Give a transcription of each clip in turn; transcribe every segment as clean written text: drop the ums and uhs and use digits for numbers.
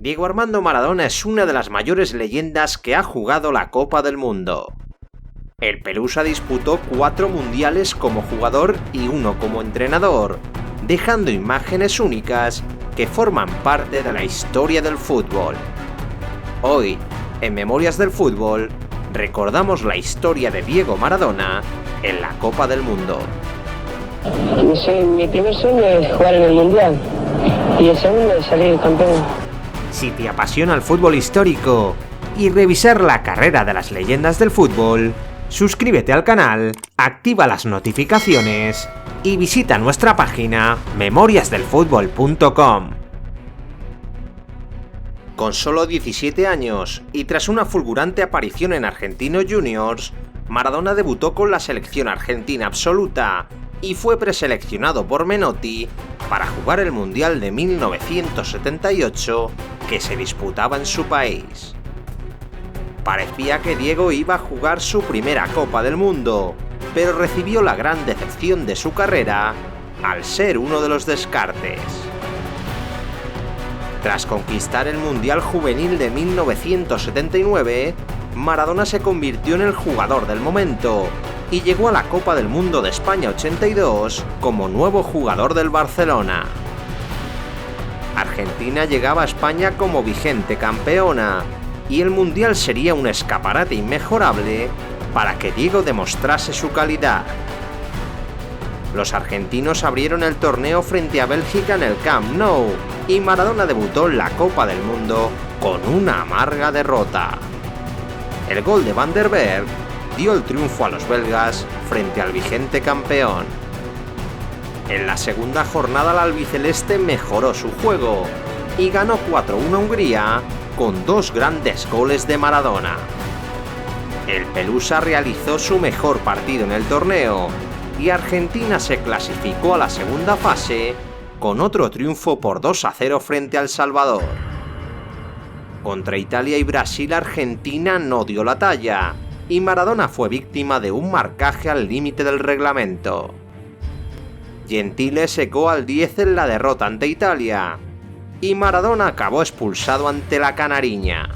Diego Armando Maradona es una de las mayores leyendas que ha jugado la Copa del Mundo. El Pelusa disputó 4 mundiales como jugador y 1 como entrenador, dejando imágenes únicas que forman parte de la historia del fútbol. Hoy, en Memorias del Fútbol, recordamos la historia de Diego Maradona en la Copa del Mundo. Mi primer sueño es jugar en el Mundial y el segundo es salir campeón. Si te apasiona el fútbol histórico y revisar la carrera de las leyendas del fútbol, suscríbete al canal, activa las notificaciones y visita nuestra página memoriasdelfutbol.com. Con solo 17 años y tras una fulgurante aparición en Argentinos Juniors, Maradona debutó con la selección argentina absoluta y fue preseleccionado por Menotti para jugar el Mundial de 1978 que se disputaba en su país. Parecía que Diego iba a jugar su primera Copa del Mundo, pero recibió la gran decepción de su carrera al ser uno de los descartes. Tras conquistar el Mundial Juvenil de 1979, Maradona se convirtió en el jugador del momento y llegó a la Copa del Mundo de España 82 como nuevo jugador del Barcelona. Argentina llegaba a España como vigente campeona y el Mundial sería un escaparate inmejorable para que Diego demostrase su calidad. Los argentinos abrieron el torneo frente a Bélgica en el Camp Nou y Maradona debutó en la Copa del Mundo con una amarga derrota. El gol de Van der Berg dio el triunfo a los belgas frente al vigente campeón. En la segunda jornada el albiceleste mejoró su juego y ganó 4-1 a Hungría con 2 grandes goles de Maradona. El Pelusa realizó su mejor partido en el torneo y Argentina se clasificó a la segunda fase con otro triunfo por 2-0 frente a El Salvador. Contra Italia y Brasil, Argentina no dio la talla y Maradona fue víctima de un marcaje al límite del reglamento. Gentile secó al 10 en la derrota ante Italia y Maradona acabó expulsado ante la Canariña.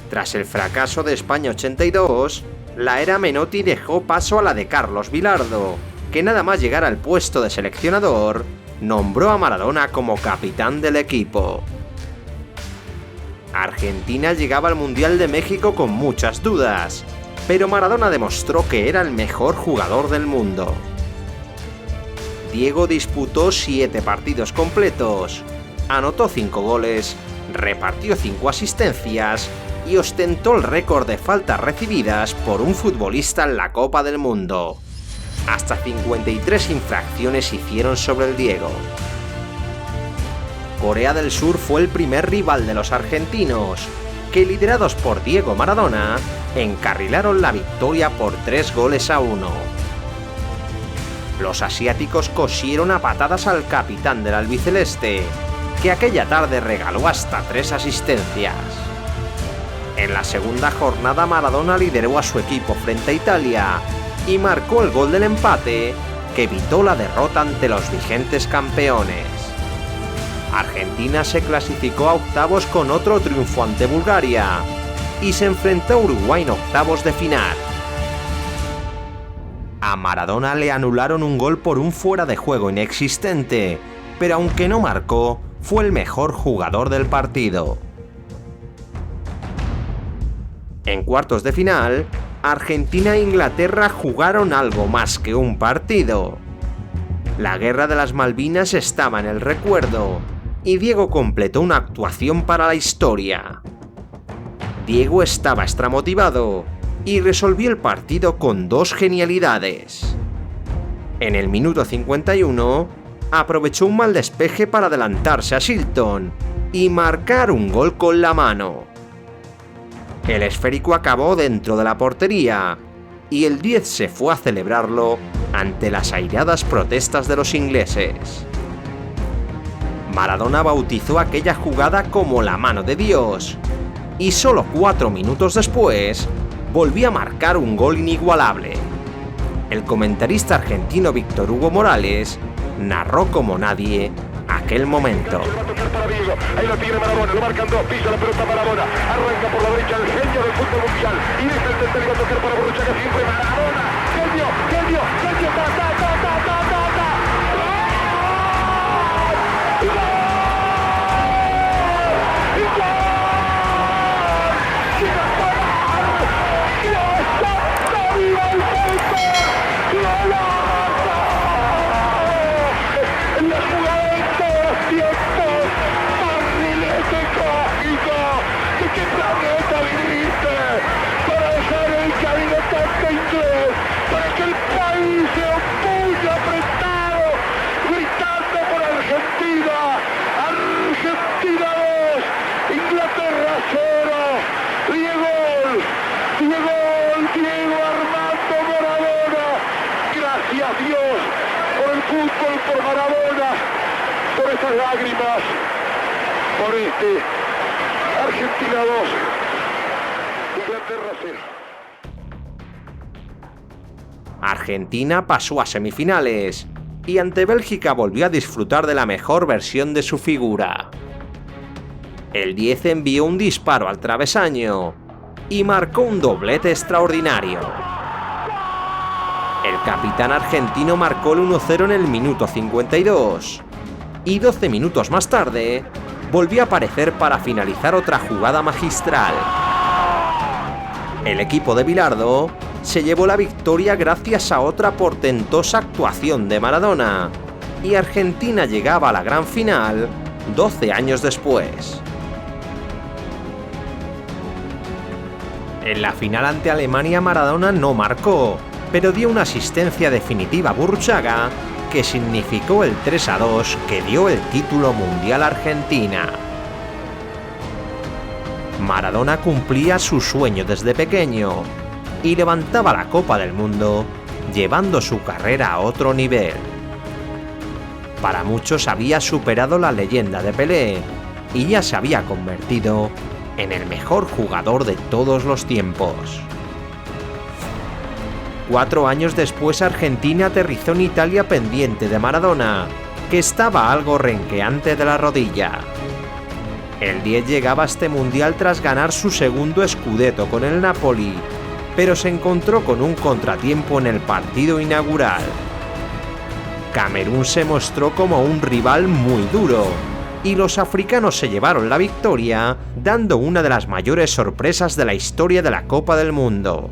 Tras el fracaso de España 82, la era Menotti dejó paso a la de Carlos Bilardo, que nada más llegar al puesto de seleccionador, nombró a Maradona como capitán del equipo. Argentina llegaba al Mundial de México con muchas dudas, pero Maradona demostró que era el mejor jugador del mundo. Diego disputó 7 partidos completos, anotó 5 goles, repartió 5 asistencias y ostentó el récord de faltas recibidas por un futbolista en la Copa del Mundo. Hasta 53 infracciones hicieron sobre el Diego. Corea del Sur fue el primer rival de los argentinos, que liderados por Diego Maradona, encarrilaron la victoria por 3-1. Los asiáticos cosieron a patadas al capitán del albiceleste, que aquella tarde regaló hasta 3 asistencias. En la segunda jornada Maradona lideró a su equipo frente a Italia y marcó el gol del empate que evitó la derrota ante los vigentes campeones. Argentina se clasificó a octavos con otro triunfo ante Bulgaria y se enfrentó a Uruguay en octavos de final. A Maradona le anularon un gol por un fuera de juego inexistente, pero aunque no marcó, fue el mejor jugador del partido. En cuartos de final, Argentina e Inglaterra jugaron algo más que un partido. La Guerra de las Malvinas estaba en el recuerdo, y Diego completó una actuación para la historia. Diego estaba extramotivado y resolvió el partido con 2 genialidades. En el minuto 51, aprovechó un mal despeje para adelantarse a Shilton y marcar un gol con la mano. El esférico acabó dentro de la portería y el 10 se fue a celebrarlo ante las airadas protestas de los ingleses. Maradona bautizó aquella jugada como la mano de Dios y solo 4 minutos después volvió a marcar un gol inigualable. El comentarista argentino Víctor Hugo Morales narró como nadie aquel momento. Ahí lo tiene Maradona, lo marcan dos, pisa la pelota Maradona, arranca por la derecha el genio del fútbol mundial y deja el tercero a tocar para Borruchaga, siempre Maradona, genio, ta, ta, ta, ta, ta, ta, ta. Para que el país se opulle apretado, gritando por Argentina. Argentina 2, Inglaterra 0. Diego Armando Maradona. Gracias Dios por el fútbol, por Maradona, por esas lágrimas, por Argentina 2, Inglaterra 0. Argentina pasó a semifinales y ante Bélgica volvió a disfrutar de la mejor versión de su figura. El 10 envió un disparo al travesaño y marcó un doblete extraordinario. El capitán argentino marcó el 1-0 en el minuto 52 y 12 minutos más tarde volvió a aparecer para finalizar otra jugada magistral. El equipo de Bilardo se llevó la victoria gracias a otra portentosa actuación de Maradona, y Argentina llegaba a la gran final 12 años después. En la final ante Alemania Maradona no marcó, pero dio una asistencia definitiva a Burruchaga que significó el 3-2 que dio el título mundial a Argentina. Maradona cumplía su sueño desde pequeño y levantaba la Copa del Mundo, llevando su carrera a otro nivel. Para muchos había superado la leyenda de Pelé y ya se había convertido en el mejor jugador de todos los tiempos. 4 años después Argentina aterrizó en Italia pendiente de Maradona, que estaba algo renqueante de la rodilla. El 10 llegaba a este mundial tras ganar su segundo scudetto con el Napoli, pero se encontró con un contratiempo en el partido inaugural. Camerún se mostró como un rival muy duro, y los africanos se llevaron la victoria, dando una de las mayores sorpresas de la historia de la Copa del Mundo.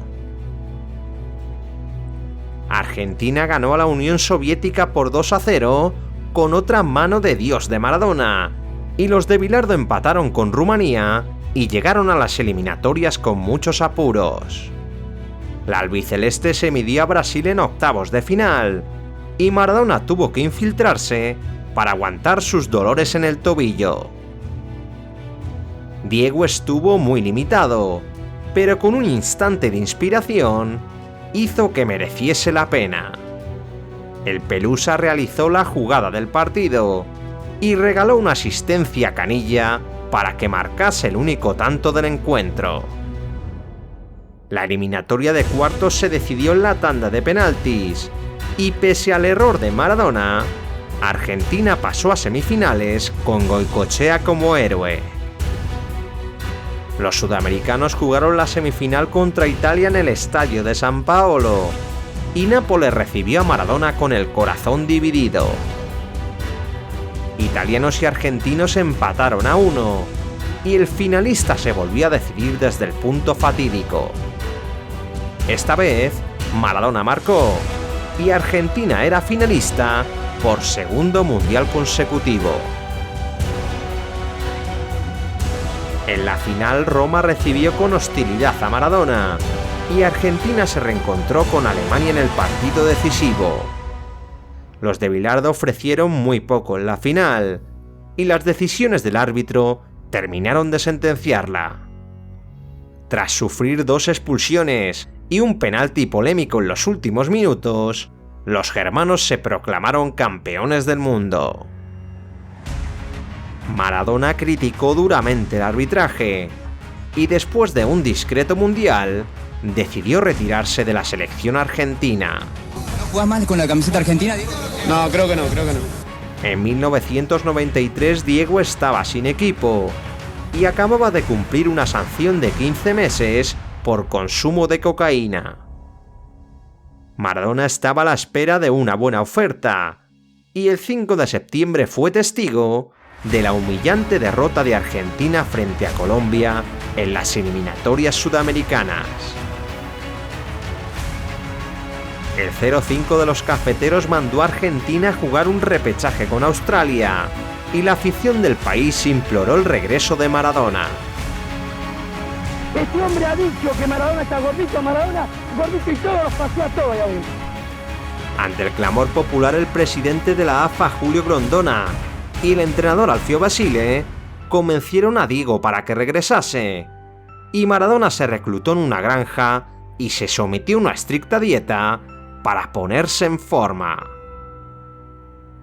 Argentina ganó a la Unión Soviética por 2-0 con otra mano de Dios de Maradona, y los de Bilardo empataron con Rumanía y llegaron a las eliminatorias con muchos apuros. La albiceleste se midió a Brasil en octavos de final, y Maradona tuvo que infiltrarse para aguantar sus dolores en el tobillo. Diego estuvo muy limitado, pero con un instante de inspiración hizo que mereciese la pena. El Pelusa realizó la jugada del partido y regaló una asistencia a Canilla para que marcase el único tanto del encuentro. La eliminatoria de cuartos se decidió en la tanda de penaltis, y pese al error de Maradona, Argentina pasó a semifinales con Goicoechea como héroe. Los sudamericanos jugaron la semifinal contra Italia en el estadio de San Paolo, y Nápoles recibió a Maradona con el corazón dividido. Italianos y argentinos empataron a 1, y el finalista se volvió a decidir desde el punto fatídico. Esta vez, Maradona marcó, y Argentina era finalista por segundo mundial consecutivo. En la final, Roma recibió con hostilidad a Maradona, y Argentina se reencontró con Alemania en el partido decisivo. Los de Bilardo ofrecieron muy poco en la final, y las decisiones del árbitro terminaron de sentenciarla. Tras sufrir 2 expulsiones y un penalti polémico en los últimos minutos, los germanos se proclamaron campeones del mundo. Maradona criticó duramente el arbitraje y después de un discreto mundial, decidió retirarse de la selección argentina. ¿No jugás más con la camiseta argentina, Diego? No, creo que no. En 1993 Diego estaba sin equipo y acababa de cumplir una sanción de 15 meses por consumo de cocaína. Maradona estaba a la espera de una buena oferta y el 5 de septiembre fue testigo de la humillante derrota de Argentina frente a Colombia en las eliminatorias sudamericanas. El 0-5 de los cafeteros mandó a Argentina a jugar un repechaje con Australia y la afición del país imploró el regreso de Maradona. Este hombre ha dicho que Maradona está gordito, Maradona gordito y todos los paseó a todos. Ante el clamor popular, el presidente de la AFA, Julio Grondona, y el entrenador Alfio Basile convencieron a Diego para que regresase, y Maradona se reclutó en una granja y se sometió a una estricta dieta para ponerse en forma.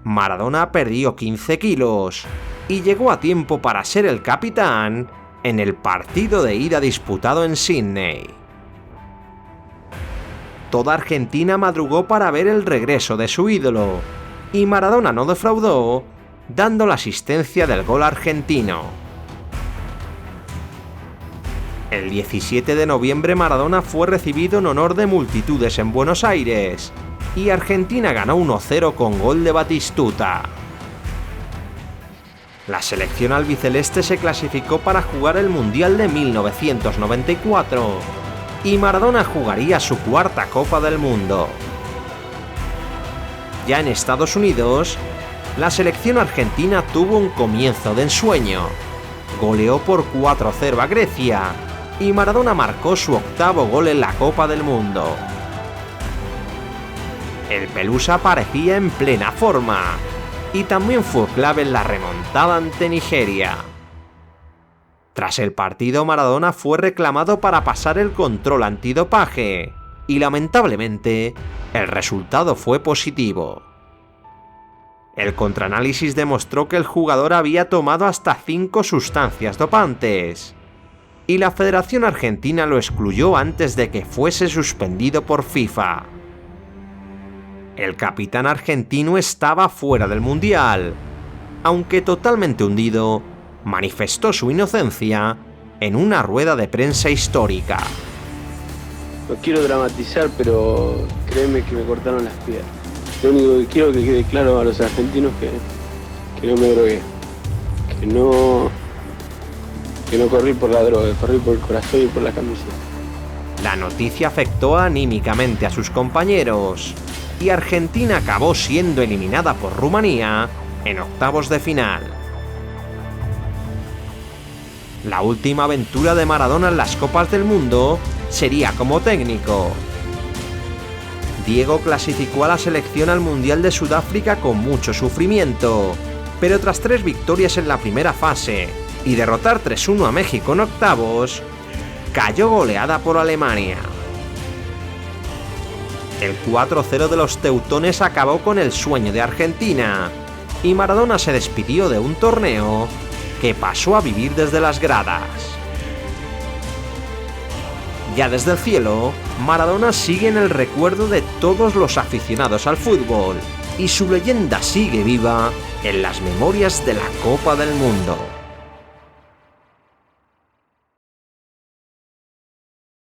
Maradona perdió 15 kilos y llegó a tiempo para ser el capitán en el partido de ida disputado en Sydney. Toda Argentina madrugó para ver el regreso de su ídolo, y Maradona no defraudó, dando la asistencia del gol argentino. El 17 de noviembre Maradona fue recibido en honor de multitudes en Buenos Aires, y Argentina ganó 1-0 con gol de Batistuta. La selección albiceleste se clasificó para jugar el Mundial de 1994, y Maradona jugaría su cuarta Copa del Mundo. Ya en Estados Unidos, la selección argentina tuvo un comienzo de ensueño. Goleó por 4-0 a Grecia, y Maradona marcó su octavo gol en la Copa del Mundo. El Pelusa aparecía en plena forma, y también fue clave en la remontada ante Nigeria. Tras el partido, Maradona fue reclamado para pasar el control antidopaje, y lamentablemente, el resultado fue positivo. El contraanálisis demostró que el jugador había tomado hasta 5 sustancias dopantes, y la Federación Argentina lo excluyó antes de que fuese suspendido por FIFA. El capitán argentino estaba fuera del Mundial, aunque totalmente hundido, manifestó su inocencia en una rueda de prensa histórica. No quiero dramatizar, pero créeme que me cortaron las piernas. Lo único que quiero que quede claro a los argentinos que no me drogué, que no corrí por la droga, corrí por el corazón y por la camiseta. La noticia afectó anímicamente a sus compañeros, y Argentina acabó siendo eliminada por Rumanía en octavos de final. La última aventura de Maradona en las Copas del Mundo sería como técnico. Diego clasificó a la selección al Mundial de Sudáfrica con mucho sufrimiento, pero tras 3 victorias en la primera fase y derrotar 3-1 a México en octavos, cayó goleada por Alemania. El 4-0 de los teutones acabó con el sueño de Argentina, y Maradona se despidió de un torneo que pasó a vivir desde las gradas. Ya desde el cielo, Maradona sigue en el recuerdo de todos los aficionados al fútbol, y su leyenda sigue viva en las memorias de la Copa del Mundo.